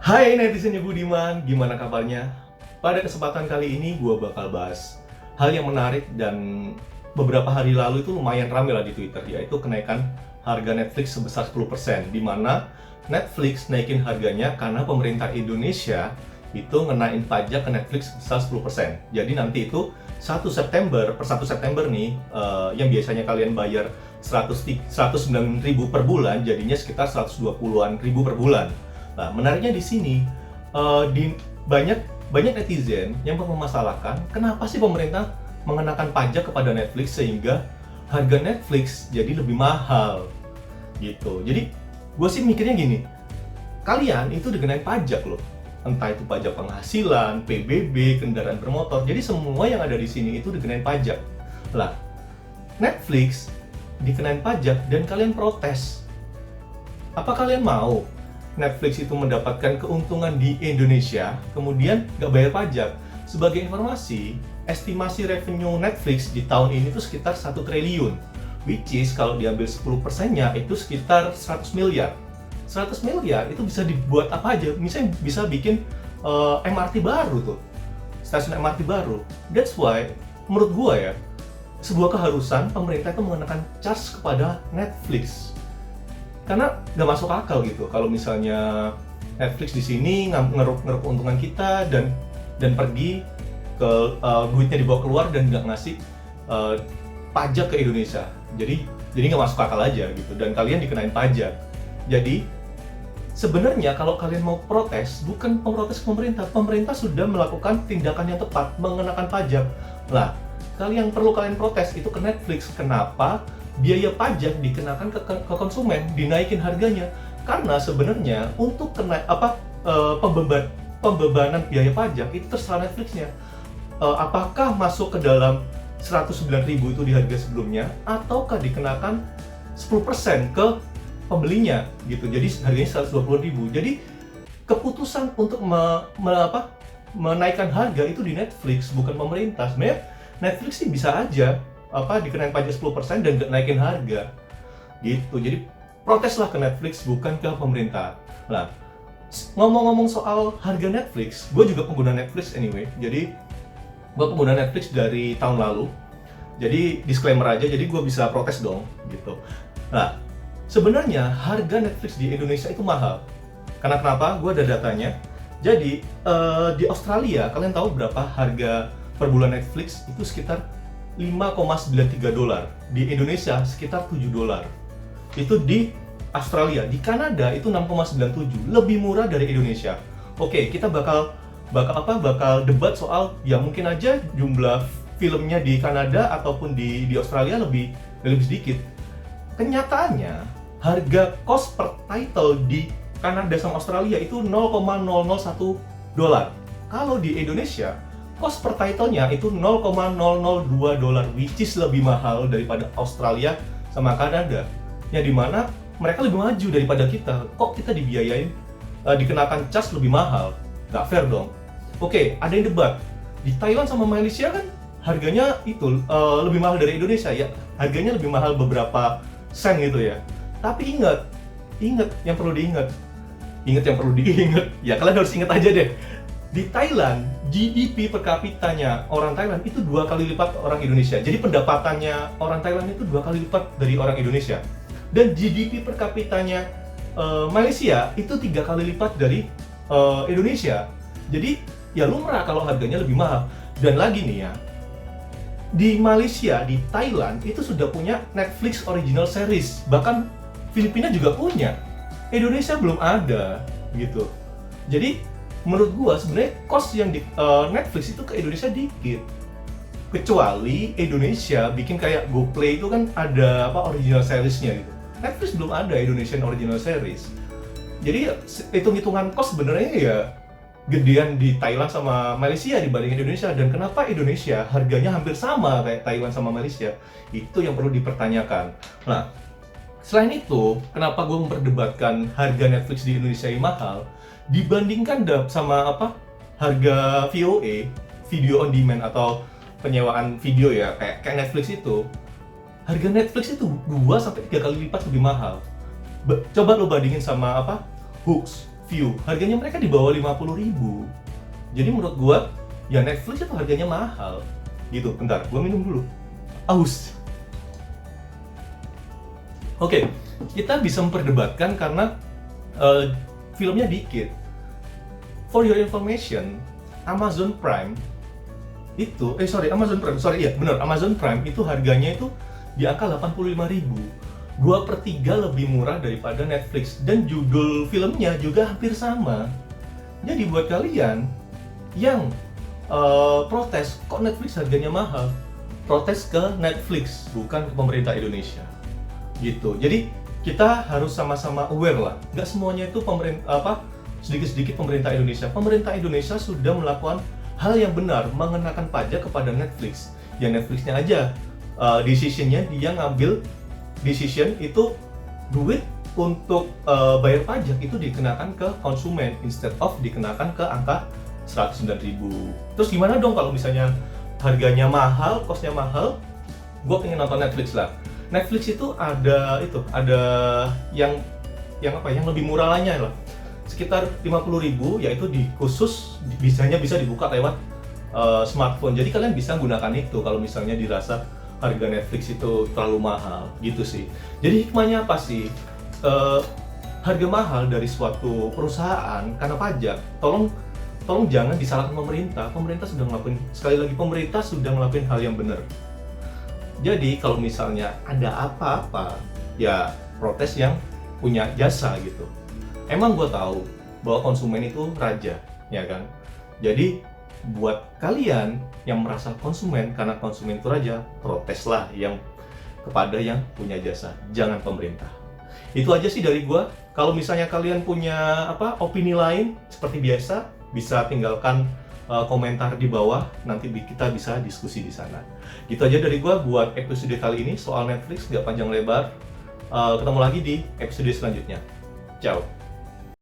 Hai netizennya Budiman, gimana kabarnya? Pada kesempatan kali ini gue bakal bahas hal yang menarik dan beberapa hari lalu itu lumayan rame lah di Twitter, yaitu kenaikan harga Netflix sebesar 10%, di mana Netflix naikin harganya karena pemerintah Indonesia itu ngenain pajak ke Netflix sebesar 10%. Jadi nanti itu 1 September nih, yang biasanya kalian bayar 109.000 per bulan, jadinya sekitar 120-an ribu per bulan. Nah, menariknya di sini, banyak banyak netizen yang memasalahkan kenapa sih pemerintah mengenakan pajak kepada Netflix sehingga harga Netflix jadi lebih mahal gitu. Jadi gue sih mikirnya gini, kalian itu dikenain pajak loh, entah itu pajak penghasilan, PBB, kendaraan bermotor. Jadi semua yang ada di sini itu dikenain pajak. Lah, Netflix dikenain pajak dan kalian protes. Apa kalian mau Netflix itu mendapatkan keuntungan di Indonesia, kemudian nggak bayar pajak? Sebagai informasi, estimasi revenue Netflix di tahun ini itu sekitar 1 triliun, which is kalau diambil 10%-nya itu sekitar 100 miliar. 100 miliar itu bisa dibuat apa aja, misalnya bisa bikin MRT baru tuh, stasiun MRT baru. That's why, menurut gua ya, sebuah keharusan pemerintah itu mengenakan charge kepada Netflix. Karena nggak masuk akal gitu kalau misalnya Netflix di sini ngeruk keuntungan kita dan pergi ke duitnya dibawa keluar dan nggak ngasih pajak ke Indonesia. Jadi nggak masuk akal aja gitu, dan kalian dikenain pajak. Jadi sebenarnya kalau kalian mau protes, bukan protes ke pemerintah sudah melakukan tindakan yang tepat, mengenakan pajak. Lah, yang perlu kalian protes itu ke Netflix. Kenapa biaya pajak dikenakan ke konsumen, dinaikin harganya? Karena sebenarnya untuk pembebanan biaya pajak itu terserah Netflixnya. Apakah masuk ke dalam 109.000 itu di harga sebelumnya, ataukah dikenakan 10% ke pembelinya gitu. Jadi harganya 120.000. Jadi keputusan untuk menaikkan harga itu di Netflix, bukan pemerintah. Sebenarnya Netflix sih bisa aja dikenain pajak 10% dan nggak naikin harga gitu. Jadi proteslah ke Netflix, bukan ke pemerintah. Nah, ngomong-ngomong soal harga Netflix, gue juga pengguna Netflix anyway. Jadi gue pengguna Netflix dari tahun lalu. Jadi disclaimer aja, jadi gue bisa protes dong gitu. Nah, sebenarnya harga Netflix di Indonesia itu mahal. Karena kenapa? Gue ada datanya. Jadi di Australia, kalian tahu berapa harga per bulan Netflix? Itu sekitar $5,93. Di Indonesia sekitar $7. Itu di Australia. Di Kanada itu 6,97, lebih murah dari Indonesia. Oke, kita bakal debat soal ya mungkin aja jumlah filmnya di Kanada ataupun di Australia lebih sedikit. Kenyataannya harga cost per title di Kanada sama Australia itu $0,001. Kalau di Indonesia cost per title-nya itu $0,002, which is lebih mahal daripada Australia sama Kanada. Yang dimana mereka lebih maju daripada kita. Kok kita dibiayain, dikenakan charge lebih mahal? Nggak fair dong. Oke, ada yang debat. Di Thailand sama Malaysia kan harganya itu lebih mahal dari Indonesia ya. Harganya lebih mahal beberapa sen gitu ya. Tapi ingat yang perlu diingat. Ya kalian harus ingat aja deh. Di Thailand, GDP per kapitanya orang Thailand itu 2 kali lipat orang Indonesia. Jadi pendapatannya orang Thailand itu 2 kali lipat dari orang Indonesia. Dan GDP per kapitanya Malaysia itu 3 kali lipat dari Indonesia. Jadi ya lumrah kalau harganya lebih mahal. Dan lagi nih ya, di Malaysia, di Thailand itu sudah punya Netflix original series. Bahkan Filipina juga punya. Indonesia belum ada gitu. Jadi menurut gua sebenarnya cost yang di Netflix itu ke Indonesia dikit. Kecuali Indonesia bikin kayak GoPlay itu kan ada original seriesnya gitu. Netflix belum ada Indonesian original series. Jadi hitung-hitungan cost sebenarnya ya gedean di Thailand sama Malaysia dibanding Indonesia. Dan kenapa Indonesia harganya hampir sama kayak Thailand sama Malaysia? Itu yang perlu dipertanyakan. Nah, selain itu, kenapa gue memperdebatkan harga Netflix di Indonesia yang mahal dibandingkan sama harga VOA, video on demand atau penyewaan video ya, kayak Netflix itu. Harga Netflix itu 2-3 kali lipat lebih mahal. Coba lo bandingin sama Hooks, view, harganya mereka di bawah 50.000. Jadi menurut gua, ya Netflix itu harganya mahal. Gitu, bentar, gua minum dulu. Aus. Oke, kita bisa memperdebatkan karena filmnya dikit. For your information, Amazon Prime itu, Amazon Prime itu harganya itu di angka 85.000. 2/3 lebih murah daripada Netflix, dan judul filmnya juga hampir sama. Jadi buat kalian yang protes kok Netflix harganya mahal, protes ke Netflix, bukan ke pemerintah Indonesia. Gitu. Jadi kita harus sama-sama aware lah. Nggak semuanya itu sedikit-sedikit pemerintah Indonesia. Pemerintah Indonesia sudah melakukan hal yang benar, mengenakan pajak kepada Netflix. Ya Netflixnya aja, decisionnya dia ngambil decision itu duit untuk bayar pajak itu dikenakan ke konsumen instead of dikenakan ke angka 109.000. Terus gimana dong kalau misalnya harganya mahal, costnya mahal, gue pengen nonton Netflix lah. Netflix itu ada yang lebih murah lainnya lah, sekitar 50.000, yaitu bisa dibuka lewat smartphone. Jadi kalian bisa gunakan itu kalau misalnya dirasa harga Netflix itu terlalu mahal, gitu sih. Jadi hikmahnya apa sih? Harga mahal dari suatu perusahaan karena pajak, tolong jangan disalahkan pemerintah. Pemerintah sudah ngelakuin hal yang benar. Jadi kalau misalnya ada apa-apa, ya protes yang punya jasa gitu. Emang gue tahu bahwa konsumen itu raja, ya kan? Jadi buat kalian yang merasa konsumen karena konsumen itu raja, proteslah kepada yang punya jasa, jangan pemerintah. Itu aja sih dari gue. Kalau misalnya kalian punya opini lain, seperti biasa, bisa tinggalkan komentar di bawah, nanti kita bisa diskusi di sana. Gitu aja dari gua buat episode kali ini soal Netflix, nggak panjang lebar. Ketemu lagi di episode selanjutnya. Ciao.